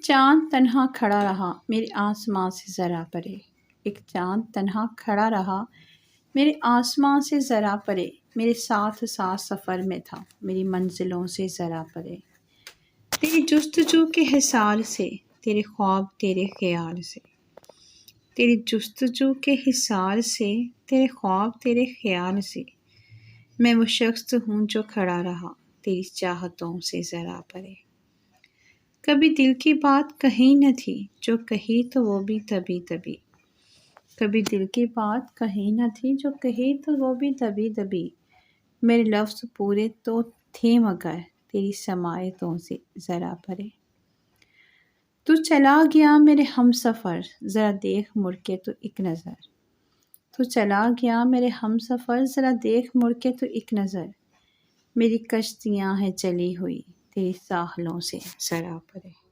چاند تنہا کھڑا رہا میرے آسماں سے ذرا پرے، ایک چاند تنہا کھڑا رہا میرے آسماں سے ذرا پرے، میرے ساتھ ساتھ سفر میں تھا میری منزلوں سے ذرا پرے، تیری جستجو کے حصار سے، تیرے خواب تیرے خیال سے، تیری جستجو کے حصار سے، تیرے خواب تیرے خیال سے، میں وہ شخص ہوں جو کھڑا رہا تیری چاہتوں سے ذرا پرے۔ کبھی دل کی بات کہیں نہ تھی جو کہی تو وہ بھی تبھی تبھی، کبھی دل کی بات کہیں نہ تھی جو کہی تو وہ بھی تبھی تبھی، میرے لفظ پورے تو تھے مگر تیری سماعتوں سے ذرا پرے۔ تو چلا گیا میرے ہم سفر ذرا دیکھ مڑ کے تو ایک نظر، تو چلا گیا میرے ہم سفر ذرا دیکھ مڑ کے تو ایک نظر، میری کشتیاں ہیں چلی ہوئی تیری ساحلوں سے ذرا پرے۔